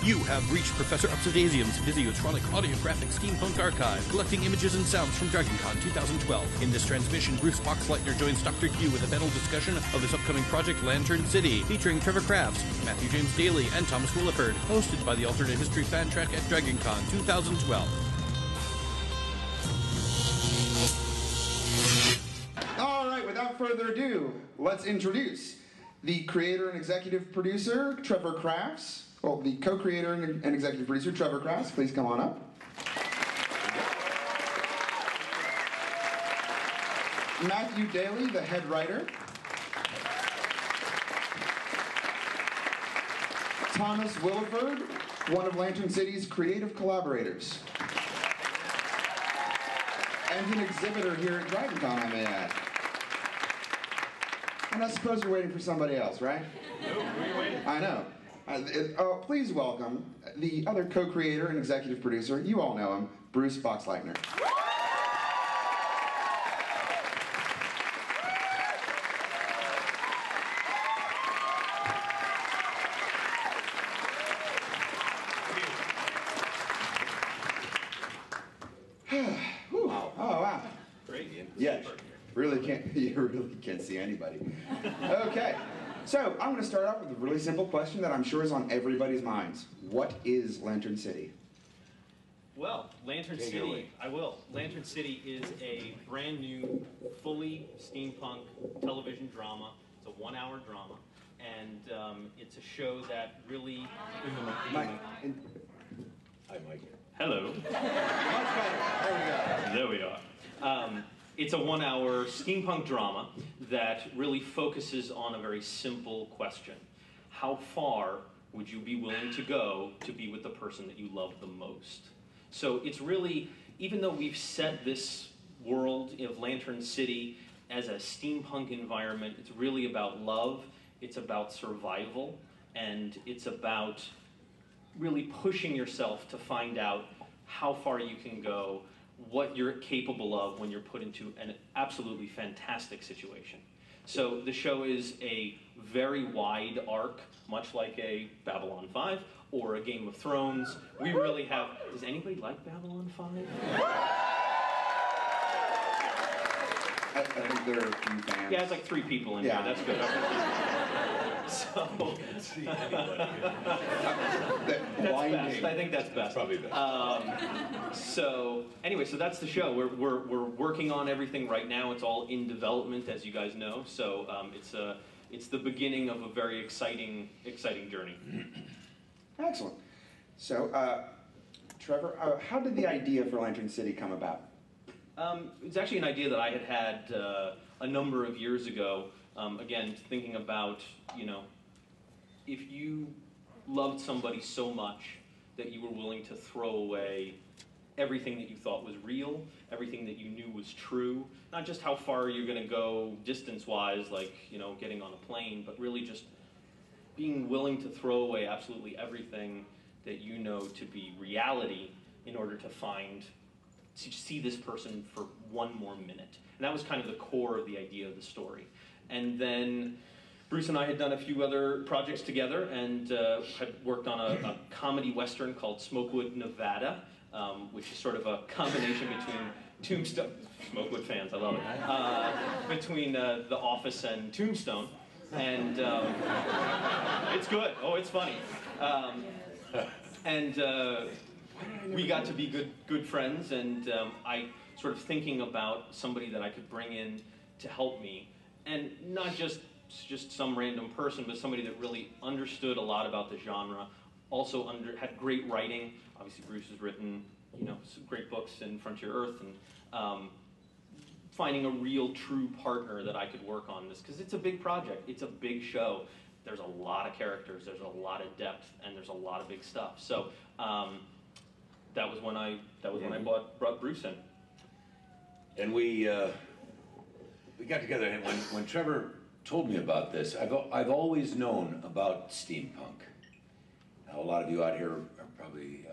You have reached Professor Upsidaisium's Physiotronic Audiographic Steampunk Archive, collecting images and sounds from DragonCon 2012. In this transmission, Bruce Boxleitner joins Dr. Hugh with a panel discussion of his upcoming project Lantern City, featuring Trevor Crafts, Matthew James Daly, and Thomas Willeford, hosted by the Alternate History Fan Track at DragonCon 2012. All right, without further ado, let's introduce the creator and executive producer, Trevor Crafts. Well, the co-creator and executive producer, Trevor Crafts. Please come on up. Matthew Daly, the head writer. Thomas Willeford, one of Lantern City's creative collaborators. And an exhibitor here at DragonCon, I may add. And I suppose you're waiting for somebody else, right? Nope, we're waiting. I know. Please welcome the other co-creator and executive producer. You all know him, Bruce Boxleitner. Wow. Oh, wow. Great. Yeah, you really can't see anybody. Okay. So, I'm going to start off with a really simple question that I'm sure is on everybody's minds. What is Lantern City? Well, Lantern City, I will. Lantern City is a brand new, fully steampunk television drama. It's a 1-hour drama, and it's a show that really... Mike. Hi, Mike. Hello. Much better. There we are. It's a 1-hour steampunk drama that really focuses on a very simple question. How far would you be willing to go to be with the person that you love the most? So it's really, even though we've set this world of Lantern City as a steampunk environment, it's really about love, it's about survival, and it's about really pushing yourself to find out how far you can go, what you're capable of when you're put into an absolutely fantastic situation. So the show is a very wide arc, much like a Babylon 5 or a Game of Thrones. We really have... Does anybody like Babylon 5? I think there are a few fans. Yeah, it's like 3 people in here. That's good. So, Can't see anybody. that's best. I think that's best. Probably best. So anyway, so that's the show. We're working on everything right now. It's all in development, as you guys know. So it's the beginning of a very exciting journey. Excellent. So, Trevor, how did the idea for Lantern City come about? It's actually an idea that I had a number of years ago. Again, thinking about, if you loved somebody so much that you were willing to throw away everything that you thought was real, everything that you knew was true, not just how far you're going to go distance-wise, like, getting on a plane, but really just being willing to throw away absolutely everything that you know to be reality in order to see this person for one more minute. And that was kind of the core of the idea of the story. And then Bruce and I had done a few other projects together and had worked on a comedy western called Smokewood, Nevada, which is sort of a combination between Tombstone, Smokewood fans, I love it, between The Office and Tombstone. And it's good. Oh, it's funny. We got to be good friends, and I sort of thinking about somebody that I could bring in to help me, and not just some random person, but somebody that really understood a lot about the genre, also had great writing. Obviously, Bruce has written, some great books in Frontier Earth, and finding a real, true partner that I could work on this, because it's a big project, it's a big show. There's a lot of characters, there's a lot of depth, and there's a lot of big stuff. So that was when I brought Bruce in. And we got together, and when Trevor told me about this, I've always known about steampunk. Now, a lot of you out here are probably,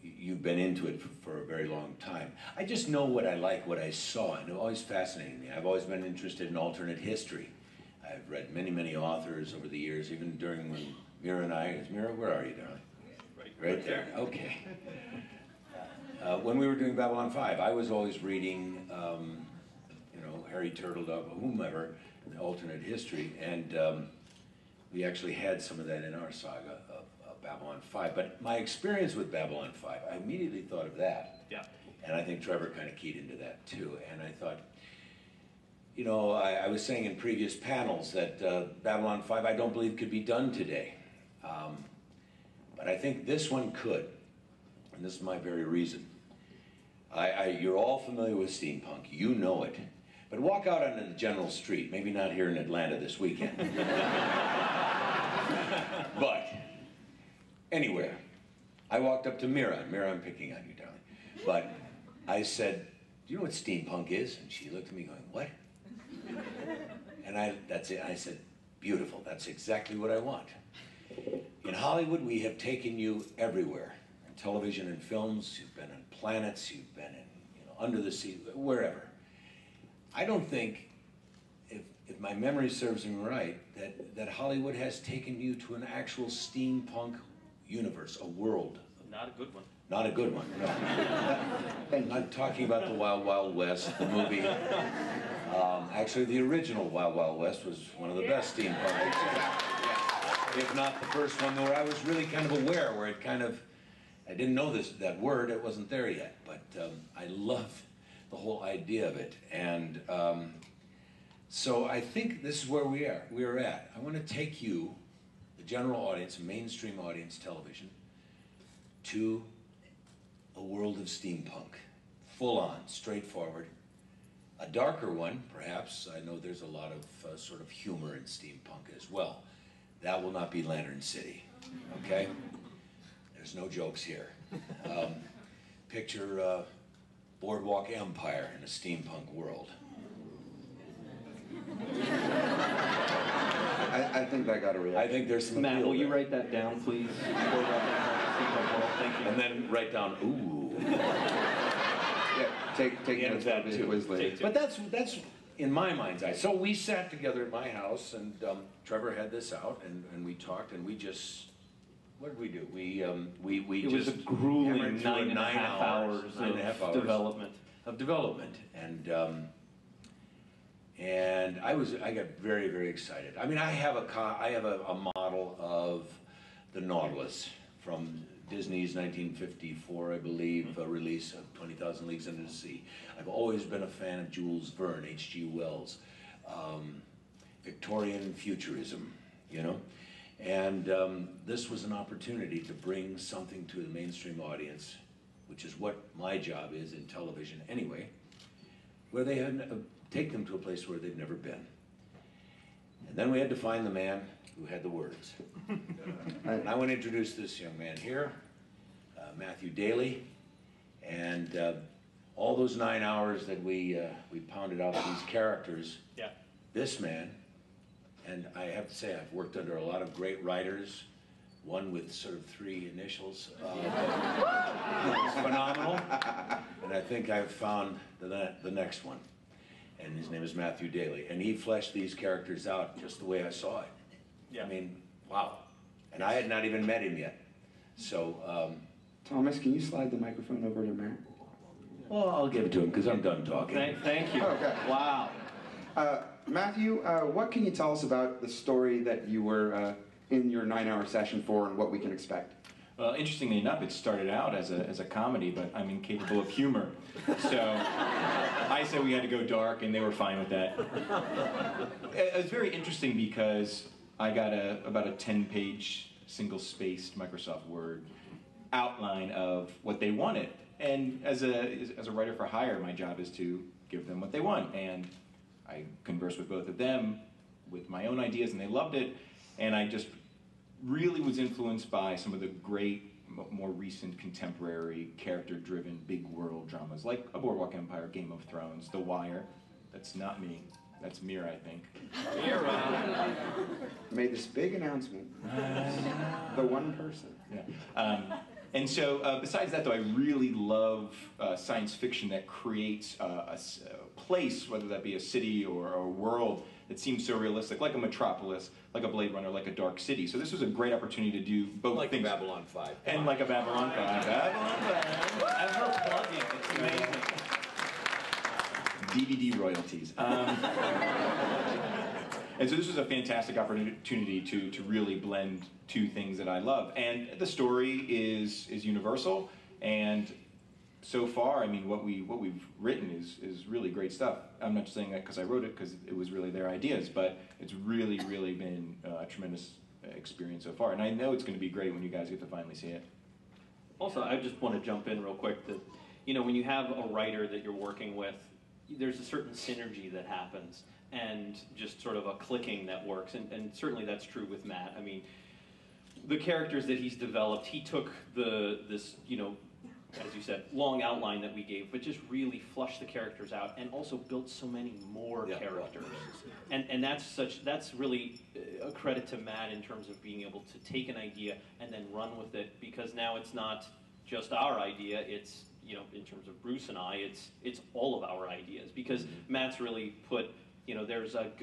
you've been into it for a very long time. I just know what I like, what I saw, and it always fascinated me. I've always been interested in alternate history. I've read many, many authors over the years, even during when Mira and I. Mira, where are you, darling? Right there. Okay. When we were doing Babylon 5, I was always reading, Harry Turtledove, whomever, the alternate history, and we actually had some of that in our saga of Babylon 5. But my experience with Babylon 5, I immediately thought of that. Yeah. And I think Trevor kind of keyed into that too. And I thought, I was saying in previous panels that Babylon 5 I don't believe could be done today. But I think this one could. And this is my very reason. You're all familiar with steampunk. You know it. But walk out onto the general street, maybe not here in Atlanta this weekend. But anywhere. I walked up to Mira. Mira, I'm picking on you, darling. But I said, do you know what steampunk is? And she looked at me going, what? And that's it. I said, beautiful. That's exactly what I want. In Hollywood, we have taken you everywhere. In television and films, you've been on planets, you've been in, under the sea, wherever. I don't think, if my memory serves me right, that Hollywood has taken you to an actual steampunk universe, a world. Not a good one. Not a good one, no. I'm not talking about the Wild Wild West, the movie. Actually, the original Wild Wild West was one of the best steampunk. If not the first one, where I was really kind of aware, where it kind of, I didn't know that word, it wasn't there yet, but I love the whole idea of it. And so I think this is where we're at. I want to take you, the general audience, mainstream audience television, to a world of steampunk. Full on, straightforward. A darker one, perhaps. I know there's a lot of sort of humor in steampunk as well. That will not be Lantern City, okay? There's no jokes here. Picture Boardwalk Empire in a steampunk world. I think that got a reaction. I think there's some Matt, appeal will you there. write that down, please? Thank you. And then write down, ooh. Yeah, take notes that of too. Wiz later. But that's in my mind's eye. So we sat together at my house, and Trevor had this out, and we talked, and we just, what did we do? We It just was a grueling hammered through 9.5 hours of development. Of development, and I got very, very excited. I mean, I have a model of the Nautilus from Disney's 1954, I believe, release of 20,000 Leagues Under the Sea. I've always been a fan of Jules Verne, H.G. Wells, Victorian futurism, And this was an opportunity to bring something to the mainstream audience, which is what my job is in television anyway, where they had take them to a place where they've never been. And then we had to find the man who had the words. And I want to introduce this young man here, Matthew Daly, and all those 9 hours that we pounded out these characters. Yeah. This man, and I have to say I've worked under a lot of great writers, one with sort of 3 initials. It's phenomenal, and I think I've found the next one. And his name is Matthew Daly, and he fleshed these characters out just the way I saw it. Yeah. I mean, wow. And I had not even met him yet. So, Thomas, can you slide the microphone over to Matt? well, I'll give it to him because I'm done talking. Thank you. Okay. Wow. Matthew, what can you tell us about the story that you were in your 9-hour session for and what we can expect? Well, interestingly enough, it started out as a comedy, but I'm incapable of humor. So I said we had to go dark, and they were fine with that. It was very interesting because I got about a 10-page, single-spaced Microsoft Word outline of what they wanted. And as a writer for hire, my job is to give them what they want. And I conversed with both of them with my own ideas, and they loved it. And I just really was influenced by some of the great, more recent, contemporary, character-driven, big world dramas, like A Boardwalk Empire, Game of Thrones, The Wire. That's not me. That's Mira, I think. Mira. Made this big announcement. The one person. Yeah. And so, besides that, though, I really love science fiction that creates a place, whether that be a city or a world, that seems so realistic, like a Metropolis, like a Blade Runner, like a Dark City. So this was a great opportunity to do both like things. Babylon 5. And like a Babylon 5. Babylon 5. Ever plugging, it's amazing. DVD royalties. And so this was a fantastic opportunity to really blend two things that I love. And the story is universal, and so far, I mean, what we've written is really great stuff. I'm not just saying that because I wrote it, because it was really their ideas, but it's really, really been a tremendous experience so far. And I know it's going to be great when you guys get to finally see it. Also, I just want to jump in real quick that, you know, when you have a writer that you're working with, there's a certain synergy that happens and just sort of a clicking that works. And certainly that's true with Matt. I mean, the characters that he's developed, he took this, you know, as you said, long outline that we gave, but just really flushed the characters out and also built so many more characters. And that's really a credit to Matt in terms of being able to take an idea and then run with it, because now it's not just our idea, it's, you know, in terms of Bruce and I, it's all of our ideas, because Matt's really put, you know, there's like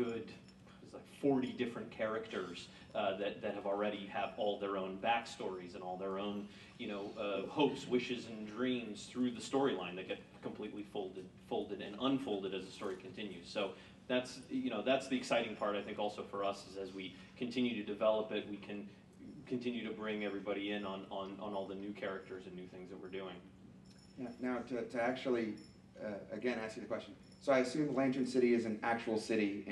40 different characters that have already have all their own backstories and all their own, you know, hopes, wishes, and dreams through the storyline that get completely folded and unfolded as the story continues. So that's, you know, that's the exciting part, I think, also for us, is as we continue to develop it, we can continue to bring everybody in on all the new characters and new things that we're doing. Yeah, now to actually, again, ask you the question. So I assume Lantern City is an actual city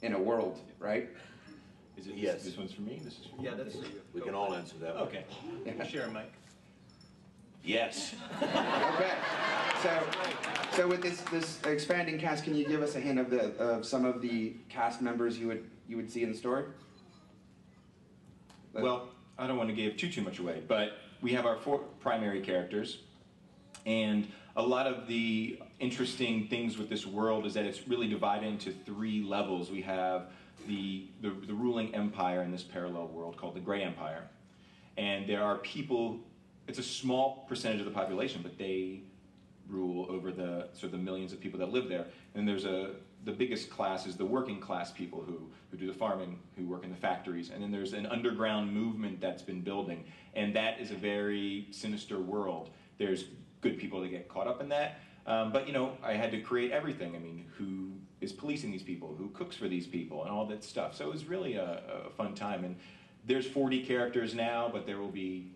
in a world, right? Is it, Yes. This one's for me? This is for you? Yeah, that's We can all answer that one. Okay. Share, Mike. Yes. Okay. So with this expanding cast, can you give us a hint of some of the cast members you would see in the story? Well, I don't want to give too much away, but we have our 4 primary characters, and a lot of the interesting things with this world is that it's really divided into 3 levels. We have the ruling empire in this parallel world called the Grey Empire, and there are people. It's a small percentage of the population, but they rule over the sort of the millions of people that live there. And there's the biggest class is the working class people who do the farming, who work in the factories. And then there's an underground movement that's been building, and that is a very sinister world. There's good people that get caught up in that, but you know, I had to create everything. I mean, who is policing these people, who cooks for these people, and all that stuff. So it was really a fun time. And there's 40 characters now, but there will be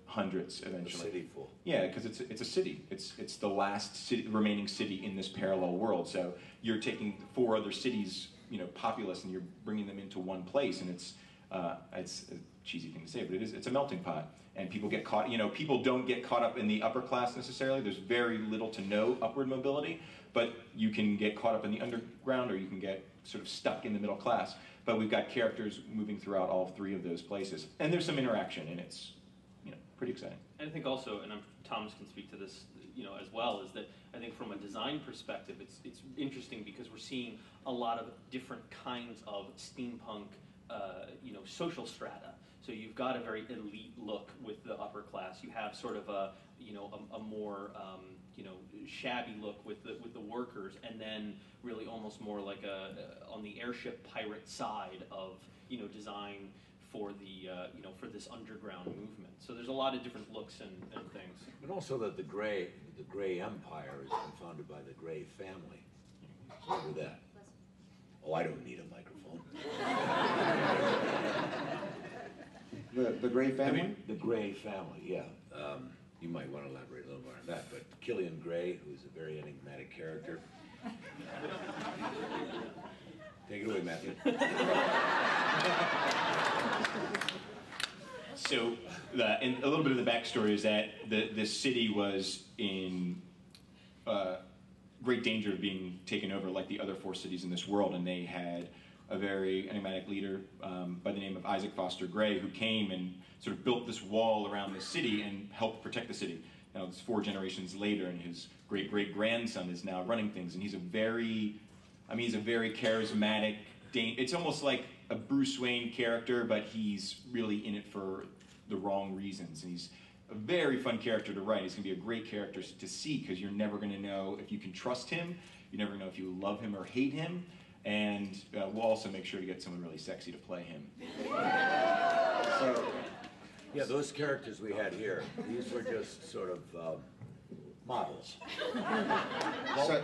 hundreds eventually. A city full. Yeah, because it's a city. It's the last remaining city in this parallel world. So you're taking 4 other cities, you know, populous, and you're bringing them into one place, and it's a cheesy thing to say, but it's a melting pot. And people get caught. You know, people don't get caught up in the upper class necessarily. There's very little to no upward mobility, but you can get caught up in the underground, or you can get sort of stuck in the middle class. But we've got characters moving throughout all 3 of those places, and there's some interaction, and it's, you know, pretty exciting. And I think also, and Thomas can speak to this, you know, as well, is that I think from a design perspective, it's interesting because we're seeing a lot of different kinds of steampunk, you know, social strata. So you've got a very elite look with the upper class. You have sort of a, you know, a more, you know, shabby look with the workers, and then really almost more like on the airship pirate side of, you know, design for the, you know, for this underground movement. So there's a lot of different looks and things. But also that the Grey Empire is confounded by the Grey family. Remember that? Oh, I don't need a microphone. The Grey family? I mean, the Grey family, yeah. You might want to elaborate a little more on that, but Killian Gray, who's a very enigmatic character. Take it away, Matthew. So, and a little bit of the backstory is that this city was in great danger of being taken over like the other 4 cities in this world, and they had a very enigmatic leader by the name of Isaac Foster Gray, who came and sort of built this wall around the city and helped protect the city. Now, it's 4 generations later, and his great-great-grandson is now running things, and he's a very charismatic, it's almost like a Bruce Wayne character, but he's really in it for the wrong reasons, and he's a very fun character to write. He's going to be a great character to see, because you're never going to know if you can trust him, you're never going to know if you love him or hate him, And we'll also make sure to get someone really sexy to play him. So, Yeah, those characters we had here, these were just sort of models. so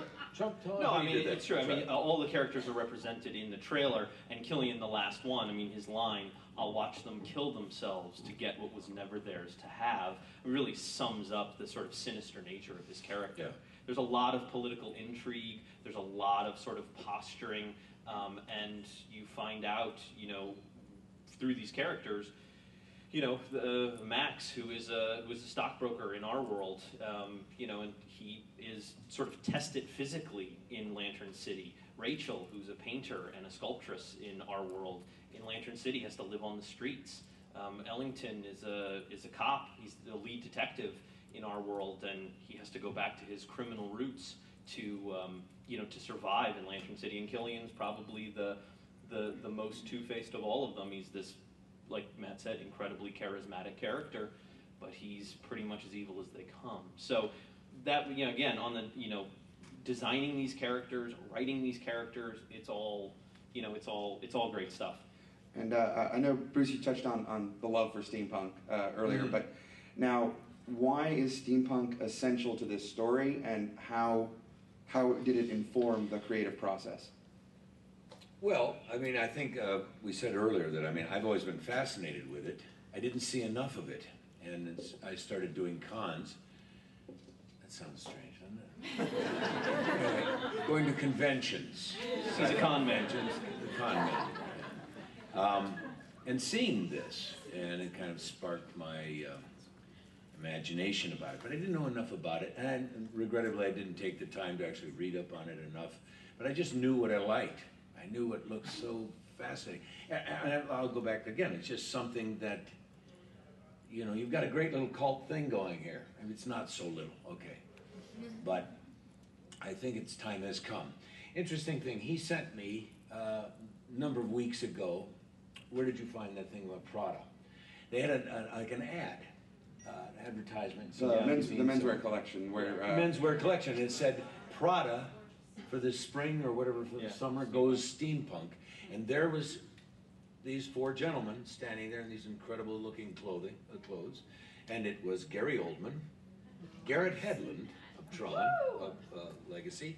No, I mean, it's true. I mean, all the characters are represented in the trailer, and Killian, the last one, I mean, his line, "I'll watch them kill themselves to get what was never theirs to have," really sums up the sort of sinister nature of his character. Yeah. There's a lot of political intrigue, there's a lot of sort of posturing, and you find out, you know, through these characters, you know, Max, who is a stockbroker in our world, you know, and he is sort of tested physically in Lantern City. Rachel, who's a painter and a sculptress in our world, in Lantern City has to live on the streets. Ellington is a cop. He's the lead detective in our world, and he has to go back to his criminal roots to you know, to survive in Lantern City. And Killian's probably the most two-faced of all of them. He's this, like Matt said, incredibly charismatic character, but he's pretty much as evil as they come. So that, you know, again, on the, you know, designing these characters, writing these characters, it's all, you know, it's all great stuff. And I know, Bruce, you touched on the love for steampunk earlier, but now, why is steampunk essential to this story, and how did it inform the creative process? Well, I mean, I think we said earlier that, I mean, I've always been fascinated with it. I didn't see enough of it, and I started doing cons. That sounds strange, doesn't it? Anyway, going to conventions. He's a con man. The con man. And seeing this, and it kind of sparked my imagination about it. But I didn't know enough about it, and regrettably I didn't take the time to actually read up on it enough. But I just knew what I liked. I knew it looked so fascinating. And I'll go back again, it's just something that, you know, you've got a great little cult thing going here. I mean, it's not so little, okay. But I think its time has come. Interesting thing, he sent me a number of weeks ago, where did you find that thing about Prada? They had like an ad, advertisement. The menswear collection, where menswear collection. It said Prada for the spring or whatever for the summer goes steampunk, and there was these four gentlemen standing there in these incredible looking clothes, and it was Gary Oldman, Garrett Hedlund of TRON Legacy,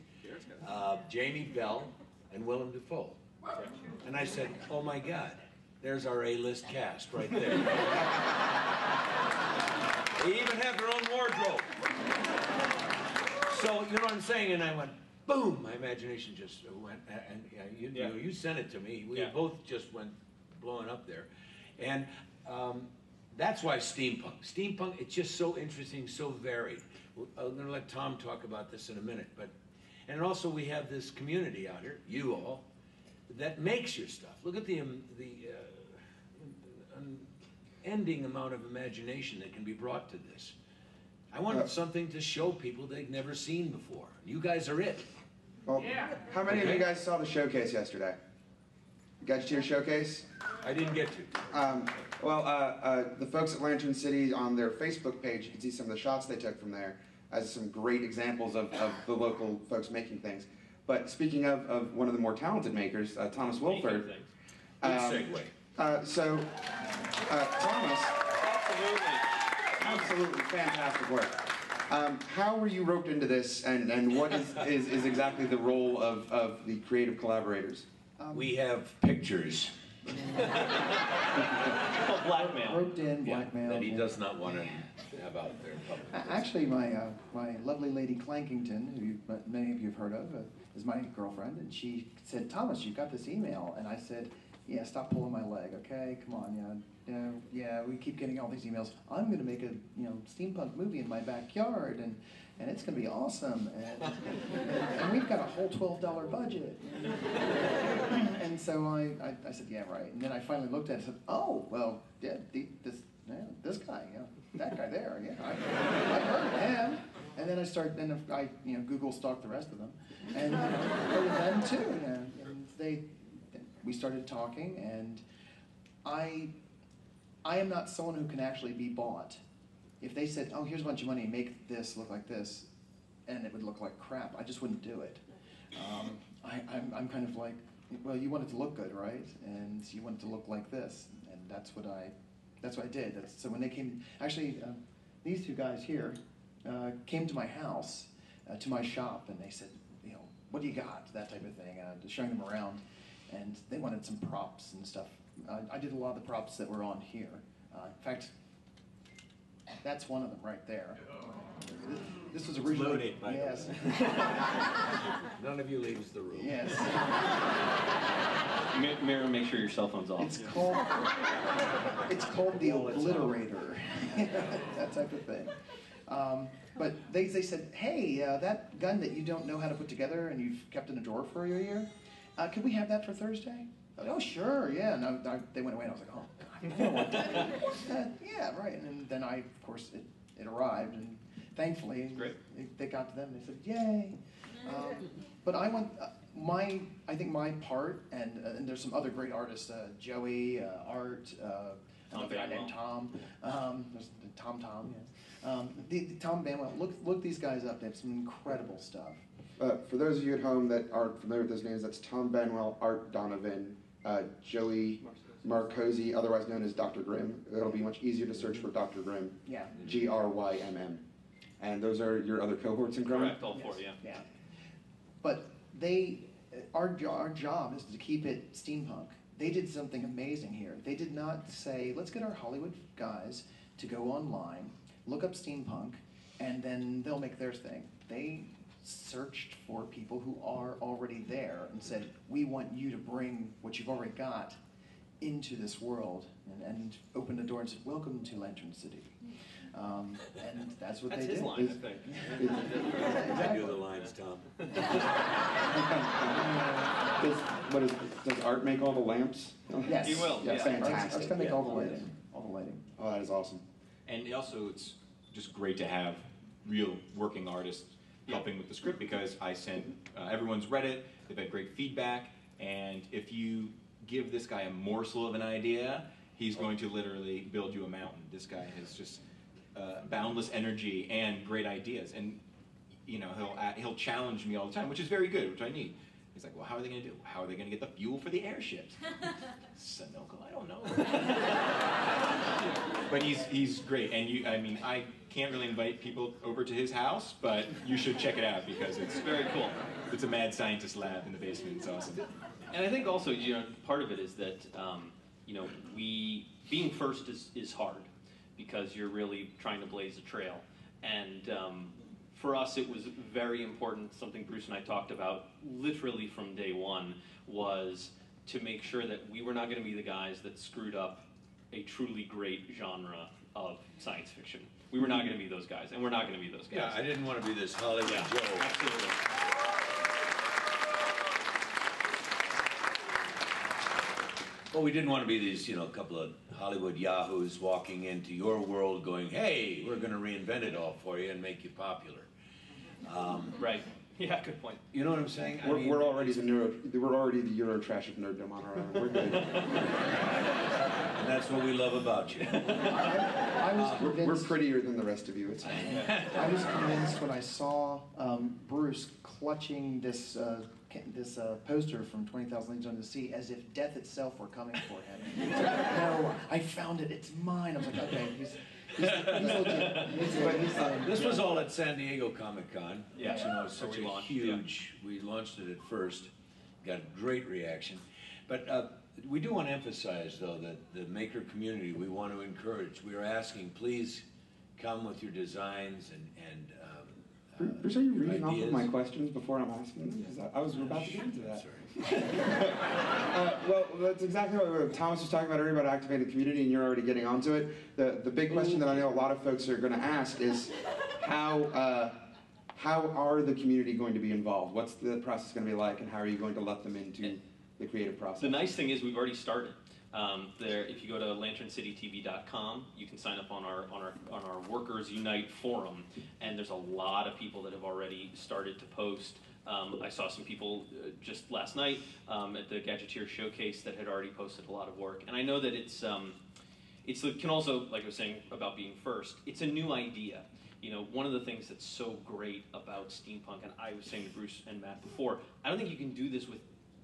Jamie Bell, and Willem Dafoe. And I said, oh my God, there's our A-list cast right there. They even have their own wardrobe. So, you know what I'm saying? And I went, boom, my imagination just went, and you sent it to me. We both just went blowing up there. And that's why steampunk. Steampunk, it's just so interesting, so varied. I'm going to let Tom talk about this in a minute. And also we have this community out here, you all, that makes your stuff. Look at the unending amount of imagination that can be brought to this. I wanted something to show people they've never seen before. You guys are it. Well, how many of you guys saw the showcase yesterday? You got to your showcase? I didn't get to. The folks at Lantern City, on their Facebook page, you can see some of the shots they took from there as some great examples of the local folks making things. But speaking of one of the more talented makers, Thomas Willeford. Good segue. Thomas, absolutely fantastic work. How were you roped into this, and what is exactly the role of the creative collaborators? We have pictures. Blackmail. Roped in, blackmail. That he does not want to have out there in public. Actually, my lovely lady Clankington, who many of you have heard of, is my girlfriend, and she said, Thomas, you got this email. And I said, yeah, stop pulling my leg, okay? Come on, yeah, we keep getting all these emails. I'm going to make a steampunk movie in my backyard, and it's going to be awesome, and we've got a whole $12 budget. And so I said, yeah, right. And then I finally looked at it and said, oh, well, yeah, this guy, that guy there, yeah, I heard of him. And then I Google stalked the rest of them, and heard of them too. And we started talking, and I am not someone who can actually be bought. If they said, oh, here's a bunch of money, make this look like this, and it would look like crap, I just wouldn't do it. I'm kind of like, well, you want it to look good, right? And you want it to look like this, and that's what I did. So when they came, actually, these two guys here came to my house, to my shop, and they said, you know, what do you got? That type of thing. Showing them around, and they wanted some props and stuff. I did a lot of the props that were on here. In fact, that's one of them right there. This was originally Loaded, by the yes. None of you leaves the room. Yes. Mira, make sure your cell phone's off. It's called the obliterator, that type of thing. But they said, hey, that gun that you don't know how to put together and you've kept in a drawer for a year, could we have that for Thursday? Oh, sure, yeah. And they went away, and I was like, oh, God, I don't want that. Yeah, right. And then of course, it arrived, and thankfully, they got to them, and they said, yay. But I want I think my part, and there's some other great artists, Joey, Art, another guy named Tom, there's Tom, yes. Tom Banwell, look these guys up, they have some incredible stuff. For those of you at home that aren't familiar with those names, that's Tom Banwell, Art Donovan, Joey Marcosi, otherwise known as Dr. Grimm. It'll be much easier to search for Dr. Grimm. Yeah. G-R-Y-M-M. And those are your other cohorts in Grimm? Correct, all four, yeah. Yeah. But our job is to keep it steampunk. They did something amazing here. They did not say, let's get our Hollywood guys to go online, look up steampunk, and then they'll make their thing. They searched for people who are already there and said, we want you to bring what you've already got into this world, and opened the door and said, welcome to Lantern City. And that's what they did. That's his line, I think. Exactly. I do the lines, Tom. Does Art make all the lamps? Yes. He will, Yeah, yeah. fantastic. Art's gonna make all the lighting. All the lighting. Oh, that is awesome. And also, it's just great to have real working artists helping with the script, because I sent, everyone's read it, they've had great feedback, and if you give this guy a morsel of an idea, he's going to literally build you a mountain. This guy has just boundless energy and great ideas, and you know, he'll challenge me all the time, which is very good, which I need. He's like, well, how are they going to do? How are they going to get the fuel for the airships? Sunoco, I don't know. But he's great, and I mean, I can't really invite people over to his house, but you should check it out, because it's Very cool. It's a mad scientist lab in the basement. It's awesome. And I think also, you know, part of it is that, you know, being first is hard, because you're really trying to blaze a trail. And for us, it was very important, something Bruce and I talked about literally from day one, was to make sure that we were not going to be the guys that screwed up a truly great genre of science fiction. We were not going to be those guys, and we're not going to be those guys. Yeah, I didn't want to be this Hollywood Joe. Absolutely. Well, we didn't want to be these, you know, couple of Hollywood yahoos walking into your world going, hey, we're going to reinvent it all for you and make you popular. Right. Yeah, good point. You know what I'm saying? I mean, We're already the Euro trash of nerddom on our own. We're good. and that's what we love about you. I was We're convinced. prettier than the rest of you. It's fine. I was convinced when I saw Bruce clutching this poster from 20,000 Leagues Under the Sea as if death itself were coming for him. He's like, no, I found it. It's mine. I was like, okay, he's legit. This was all at San Diego Comic-Con. Yeah. Which, you know, is So such we a launched, huge, we launched it at first, got great reaction. But we do want to emphasize, though, that the maker community we want to encourage. We are asking, please come with your designs and Bruce, are you reading off ideas. of my questions before I'm asking them? 'Cause I was about to get into that. Sorry. Well, that's exactly what Thomas was talking about earlier about activated community, and you're already getting onto it. The big question that I know a lot of folks are going to ask is how are the community going to be involved? What's the process going to be like, and how are you going to let them into the creative process? The nice thing is we've already started. If you go to lanterncitytv.com, you can sign up on our Workers Unite forum, and there's a lot of people that have already started to post. I saw some people just last night at the Gadgeteer Showcase that had already posted a lot of work, and I know that it can also, like I was saying about being first, it's a new idea. You know, one of the things that's so great about steampunk, and I was saying to Bruce and Matt before, I don't think you can do this with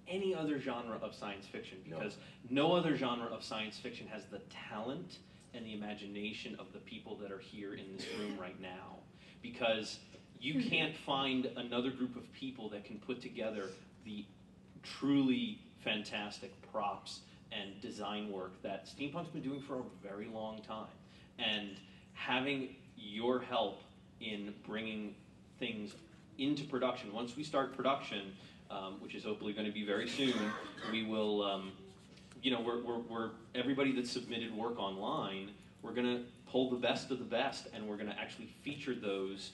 any other genre of science fiction, because no other genre of science fiction has the talent and the imagination of the people that are here in this room right now. Because you can't find another group of people that can put together the truly fantastic props and design work that steampunk's been doing for a very long time. And having your help in bringing things into production, once we start production, which is hopefully going to be very soon, we will, you know, we're everybody that submitted work online, we're going to pull the best of the best, and we're going to actually feature those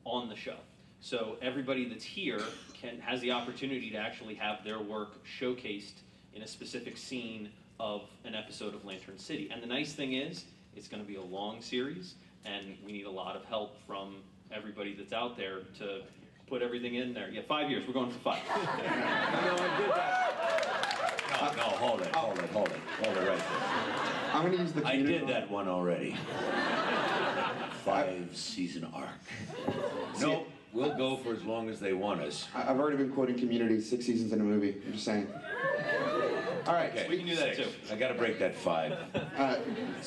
on the show. So everybody that's here has the opportunity to actually have their work showcased in a specific scene of an episode of Lantern City. And the nice thing is, it's going to be a long series, and we need a lot of help from everybody that's out there to put everything in there. Yeah, 5 years. We're going for 5. No, I did that. No, hold it right there. I'm going to use the I community. did that one already. 5-season arc. Nope, we'll go for as long as they want us. I've already been quoting Community 6 seasons in a movie. I'm just saying. All right. Okay, we can do that too. I got to break that 5.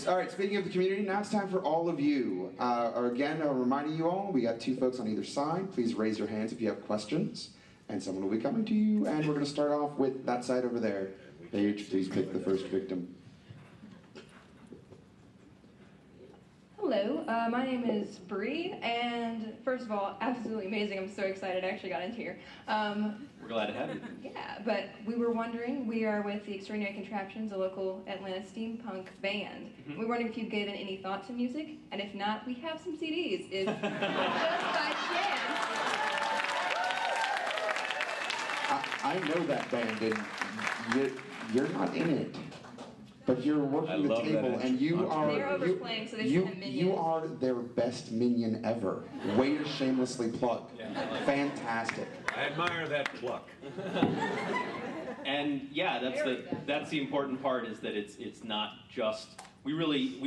All right, speaking of the community, now it's time for all of you. Again, reminding you all, we got 2 folks on either side. Please raise your hands if you have questions, and someone will be coming to you. And we're going to start off with that side over there. Paige, please pick the first victim. Hello, my name is Bree, and first of all, absolutely amazing. I'm so excited I actually got into here. We're glad to have you. Yeah, but we were wondering, we are with the Extraordinary Contraptions, a local Atlanta steampunk band. We were wondering if you've given any thought to music, and if not, we have some CDs, if just by chance. I know that band, and you're not in it. But you're working the table, and you are They're overplaying, so they should have minions. you are their best minion ever. Way to shamelessly plug. Fantastic. I admire that pluck. And yeah, that's the important part, is that it's not just, we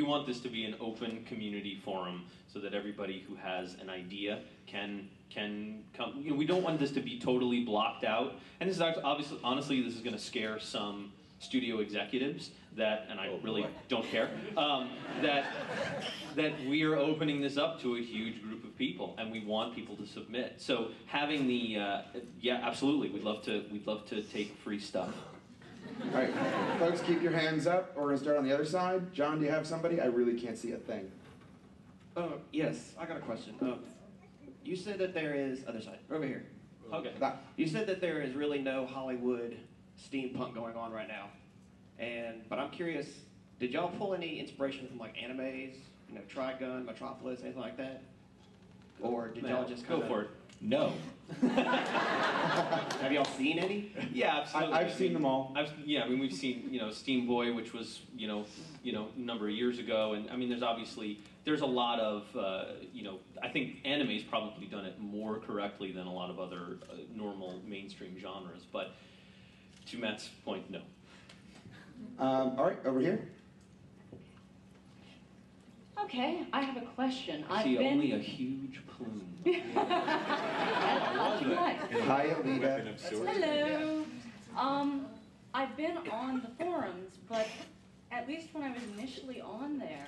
want this to be an open community forum so that everybody who has an idea can come. You know, we don't want this to be totally blocked out. And this is obviously, honestly, this is going to scare some studio executives that, and I really don't care, that we are opening this up to a huge group of people, and we want people to submit. So having the, yeah, absolutely, we'd love to take free stuff. All right, folks, keep your hands up. We're gonna start on the other side. John, do you have somebody? I really can't see a thing. Yes, I but question. You said that there is, other side, over here. Okay. You said that there is really no Hollywood steampunk going on right now. But I'm curious, did y'all pull any inspiration from like animes, you know, Trigun, Metropolis, anything like that? Or did y'all just go for it? No. Have y'all seen any? Yeah, absolutely. I've seen them all. Yeah, I mean, we've seen, you know, Steam Boy, which was, you know, a number of years ago, and I mean, there's a lot of, you know, I think anime's probably done it more correctly than a lot of other normal mainstream genres, but to Matt's point, no. All right, over here. Okay, I have a question. I see only a huge plume. Hi, Alita. Hello. I've been on the forums, but at least when I was initially on there,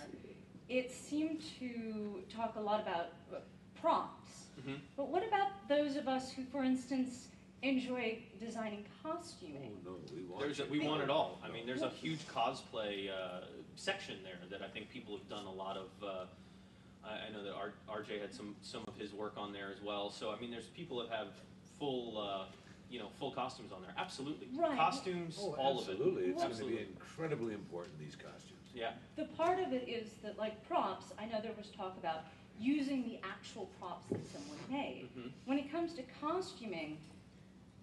it seemed to talk a lot about props. But what about those of us who, for instance, enjoy designing costuming? Oh, no, we want it all. I mean, there's a huge cosplay section there that I think people have done a lot of. I know that RJ had some of his work on there as well. So I mean, there's people that have full, you know, full costumes on there. Absolutely, right. Costumes, all of it. Absolutely, it's going to Absolutely. be incredibly important, these costumes. Yeah. The part of it is that, like props, I know there was talk about using the actual props that someone made. When it comes to costuming,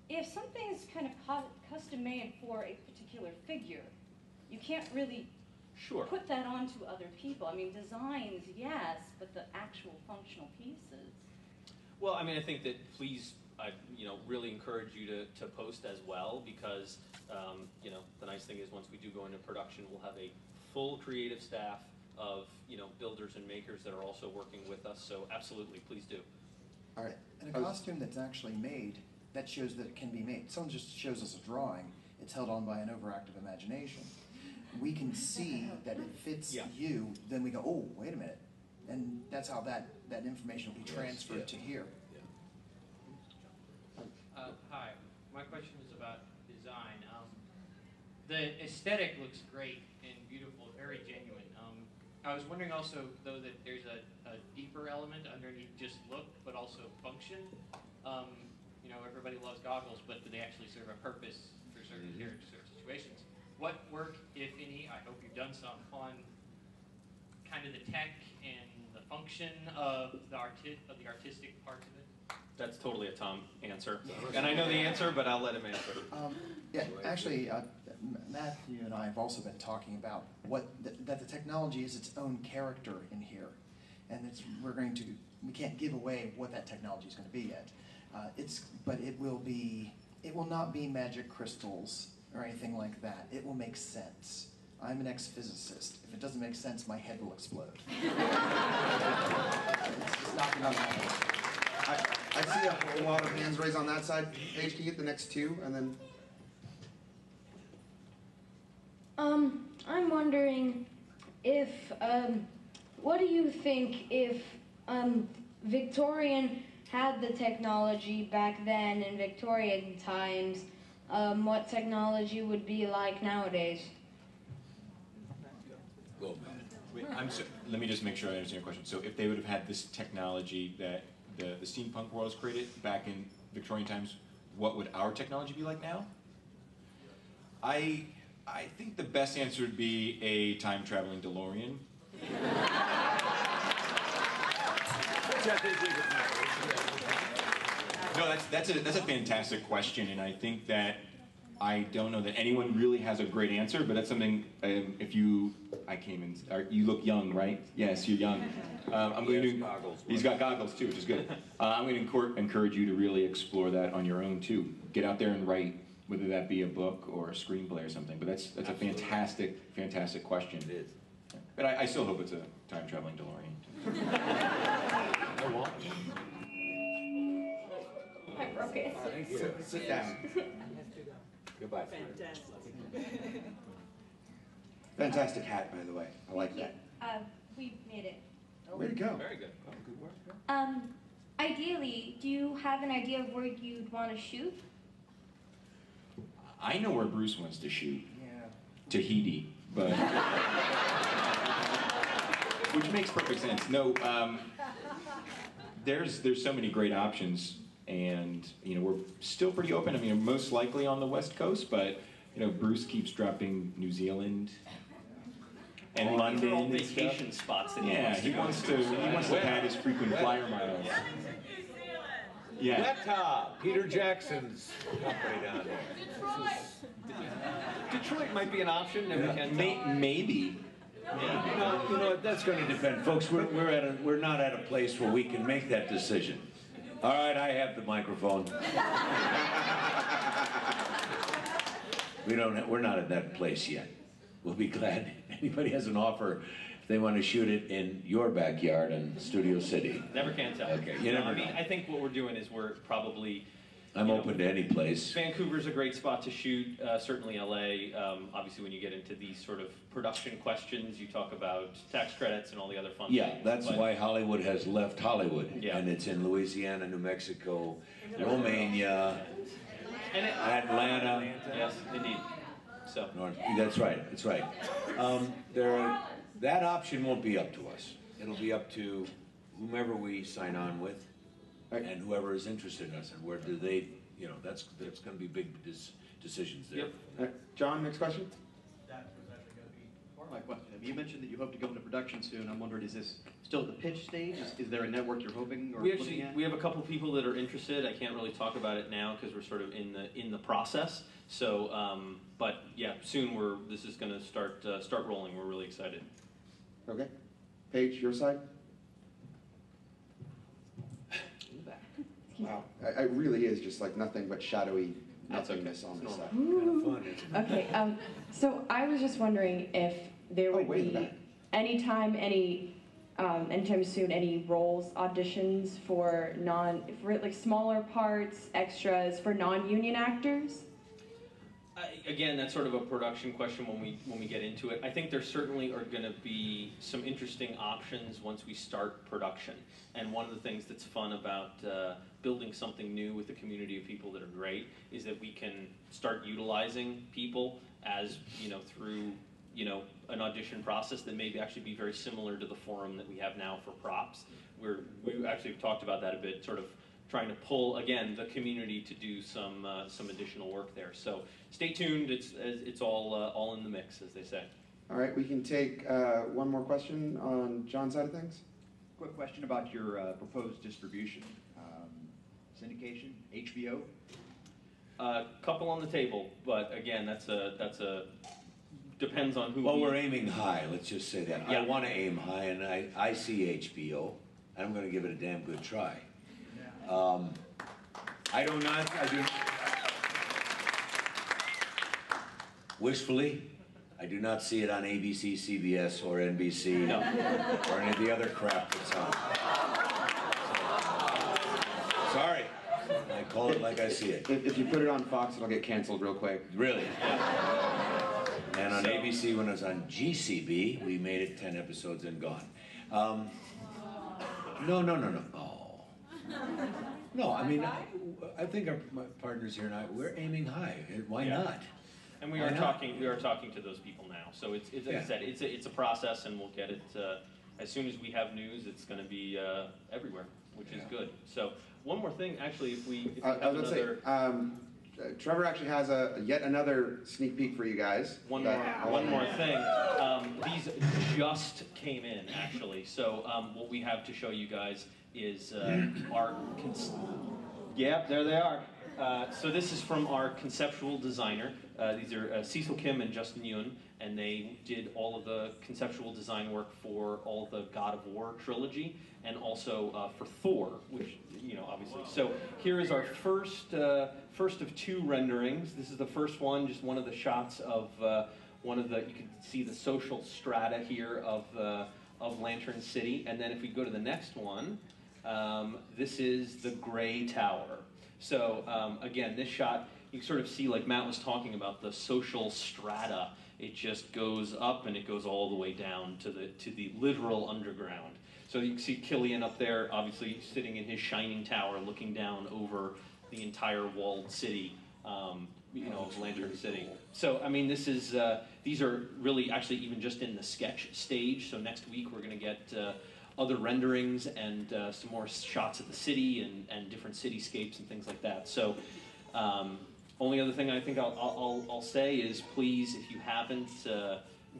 if something is kind of custom made for a particular figure, you can't really put that onto other people. I mean, designs, yes, but the actual functional pieces. Well, I mean, I think that please, I really encourage you to post as well, because you know, the nice thing is once we do go into production, we'll have a full creative staff of builders and makers that are also working with us. So absolutely, please do. All right. And a costume that's actually made that shows that it can be made. Someone just shows us a drawing, it's held on by an overactive imagination. We can see that it fits you, then we go, oh, wait a minute. And that's how that information will be transferred to here. Hi, my question is about design. The aesthetic looks great and beautiful, very genuine. I was wondering also, though, that there's a deeper element underneath just look, but also function. You know, everybody loves goggles, but do they actually serve a purpose for certain situations? What work, if any, I hope you've done some, on kind of the tech and the function of the artistic parts of it? That's totally a Tom answer. And I know the answer, but I'll let him answer. Yeah, actually, Matthew and I have also been talking about that the technology is its own character in here, and we can't give away what that technology is going to be yet. But it will not be magic crystals or anything like that. It will make sense. I'm an ex-physicist. If it doesn't make sense, my head will explode. It's not going to happen. I see a whole lot of hands raised on that side. Paige, can you get the next two, and then... I'm wondering if, what do you think if Victorian had the technology back then in Victorian times, what technology would be like nowadays? Wait, let me just make sure I understand your question. So if they would have had this technology that the steampunk world was created back in Victorian times, what would our technology be like now? I think the best answer would be a time-traveling DeLorean. No, that's a fantastic question, and I think that I don't know that anyone really has a great answer, but that's something. You look young, right? Yes, you're young. I'm going to. Goggles. He's got goggles too, which is good. I'm going to encourage you to really explore that on your own too. Get out there and write, whether that be a book or a screenplay or something. But that's a fantastic question. It is. But I still hope it's a time-traveling DeLorean. I want it. I broke it. Thank you. Sit down. Goodbye. Fantastic. Fantastic hat, by the way. I like that. We made it. Way to go. Very good. Oh, good work. Ideally, do you have an idea of where you'd want to shoot? I know where Bruce wants to shoot. Yeah. Tahiti, but which makes perfect sense. No, there's so many great options, and we're still pretty open. I mean, most likely on the West Coast, but Bruce keeps dropping New Zealand and London. All and vacation stuff. spots that He wants to pad his frequent flyer miles. Yeah. Weta, Peter Jackson's company down there. Detroit might be an option. Never can tell. Maybe. You know, that's going to depend, folks. We're not at a place where we can make that decision. All right, I have the microphone. We're not at that place yet. We'll be glad anybody has an offer if they want to shoot it in your backyard in Studio City. Never can tell. Okay, you never know. I think what we're doing is we're probably. I'm open to any place. Vancouver's a great spot to shoot. Certainly LA. Obviously, when you get into these sort of production questions, you talk about tax credits and all the other fun things. Yeah, that's why Hollywood has left Hollywood. Yeah. And it's in Louisiana, New Mexico, Romania, Atlanta. Yes, indeed. So. That's right. That's right. That option won't be up to us. It'll be up to whomever we sign on with, and whoever is interested in us, and where do they, that's going to be big decisions there. Yep. John, next question? That was actually going to be part of my question. You mentioned that you hope to go into production soon. I'm wondering, is this still at the pitch stage? Is there a network you're hoping or looking at? We have a couple people that are interested. I can't really talk about it now because we're sort of in the process. So, but yeah, soon this is going to start rolling. We're really excited. Okay. Paige, your side? Wow. It really is just like nothing but shadowy nothingness on this side. Kind of fun, isn't it? Okay, so I was just wondering if there would be any time any anytime soon, any roles, auditions for like smaller parts, extras for non-union actors? Again, that's sort of a production question when we get into it. I think there certainly are going to be some interesting options once we start production. And one of the things that's fun about building something new with a community of people that are great is that we can start utilizing people as, through, an audition process that may actually be very similar to the forum that we have now for props. We actually talked about that a bit, sort of trying to pull, again, the community to do some additional work there. So stay tuned, it's all in the mix, as they say. All right, we can take one more question on John's side of things. Quick question about your proposed distribution. Syndication, HBO? Couple on the table, but again, that's a depends on who. Well, we're aiming high, let's just say that. Yeah. I want to aim high, and I see HBO, and I'm going to give it a damn good try. I do wishfully, I do not see it on ABC, CBS, or NBC, or any of the other crap that's on. Sorry, I call it like I see it. If you put it on Fox, it'll get canceled real quick. Really? And on ABC, when it was on GCB, we made it 10 episodes and gone. No. Oh. No, I mean, I think my partners here and I, we're aiming high. Why not? And we are talking to those people now. So it's like I said, it's a process, and we'll get it as soon as we have news. It's going to be everywhere, which is good. So one more thing, actually, if we have another. Trevor actually has yet another sneak peek for you guys. One more thing. These just came in, actually. So what we have to show you guys is our... Yep, there they are. So this is from our conceptual designer. These are Cecil Kim and Justin Yun, and they did all of the conceptual design work for all the God of War trilogy, and also for Thor, which, obviously. So here is our first of two renderings. This is the first one, just one of the shots of you can see the social strata here of Lantern City. And then if we go to the next one, this is the Gray Tower. So again, this shot, you sort of see, like Matt was talking about, the social strata. It just goes up and it goes all the way down to the literal underground. So you can see Killian up there, obviously sitting in his shining tower, looking down over the entire walled city, of Lantern City. So I mean, these are really actually even just in the sketch stage. So next week we're going to get other renderings and some more shots of the city and different cityscapes and things like that. So only other thing I think I'll say is, please, if you haven't,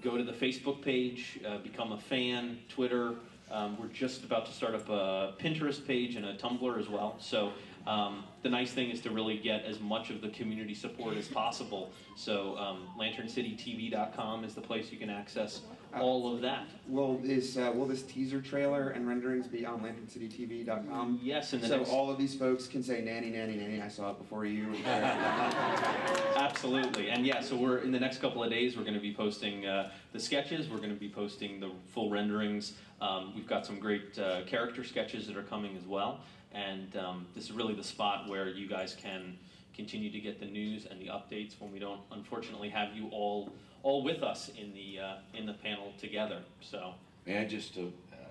go to the Facebook page, become a fan, Twitter. We're just about to start up a Pinterest page and a Tumblr as well. So the nice thing is to really get as much of the community support as possible. So LanternCityTV.com is the place you can access all of that. Will this teaser trailer and renderings be on LanternCityTV.com? Yes, and so all of these folks can say, nanny, nanny, nanny, I saw it before you. Absolutely, and yeah, so we're in the next couple of days. We're going to be posting the sketches. We're going to be posting the full renderings. We've got some great character sketches that are coming as well, and this is really the spot where you guys can continue to get the news and the updates when we don't, unfortunately, have you all with us in the panel together. So may I just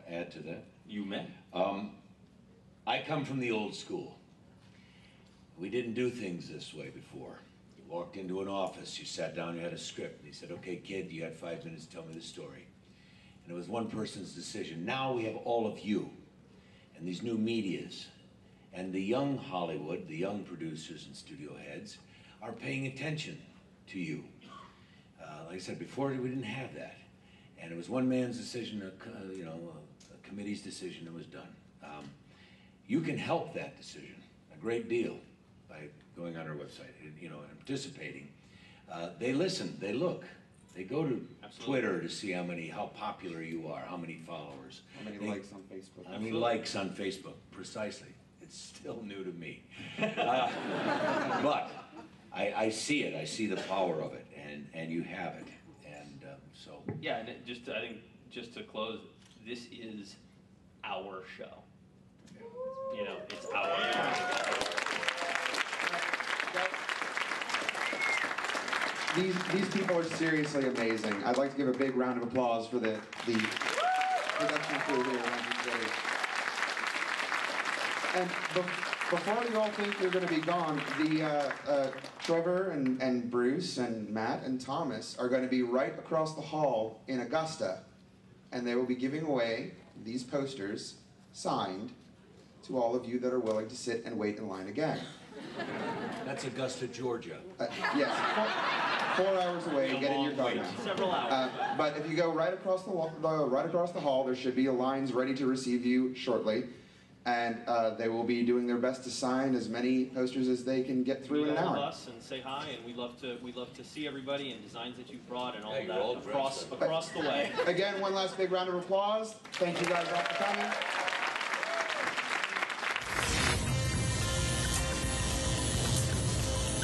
add to that? You may. I come from the old school. We didn't do things this way before. You walked into an office, you sat down, you had a script, and he said, "Okay, kid, you had 5 minutes to tell me the story." And it was one person's decision. Now we have all of you, and these new medias, and the young Hollywood, the young producers and studio heads, are paying attention to you. Like I said before, we didn't have that, and it was one man's decision, a committee's decision. It was done. You can help that decision a great deal by going on our website, and participating. They listen, they look, they go to Twitter to see how popular you are, how many followers, how many likes on Facebook. How many likes on Facebook? Precisely. It's still new to me, but I see it. I see the power of it, and you have it, and so. Yeah, and I think just to close, this is our show. You know, it's our show. These people are seriously amazing. I'd like to give a big round of applause for the production crew here at Lantern City. And before you all think you're going to be gone, Trevor and Bruce and Matt and Thomas are going to be right across the hall in Augusta, and they will be giving away these posters signed to all of you that are willing to sit and wait in line again. That's Augusta, Georgia. Yes, 4 hours away. Get in your car now. Several hours. But if you go right across the hall, there should be lines ready to receive you shortly, and they will be doing their best to sign as many posters as they can get through in an hour. Us and say hi, and we love to see everybody and designs that you've brought and all Yeah, of that across the way. Again, one last big round of applause. Thank you guys all for coming.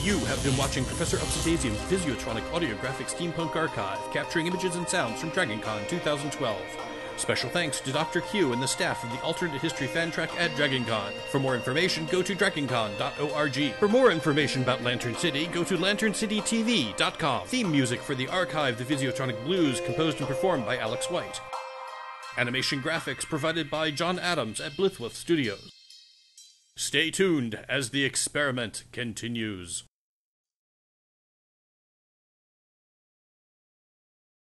You have been watching Professor Upsidasium's Physiotronic Audiographic Steampunk Archive, capturing images and sounds from DragonCon 2012. Special thanks to Dr. Q and the staff of the Alternate History fan track at DragonCon. For more information, go to dragoncon.org. For more information about Lantern City, go to lanterncitytv.com. Theme music for the archive, The Physiotronic Blues, composed and performed by Alex White. Animation graphics provided by John Adams at Blithwolf Studios. Stay tuned as the experiment continues.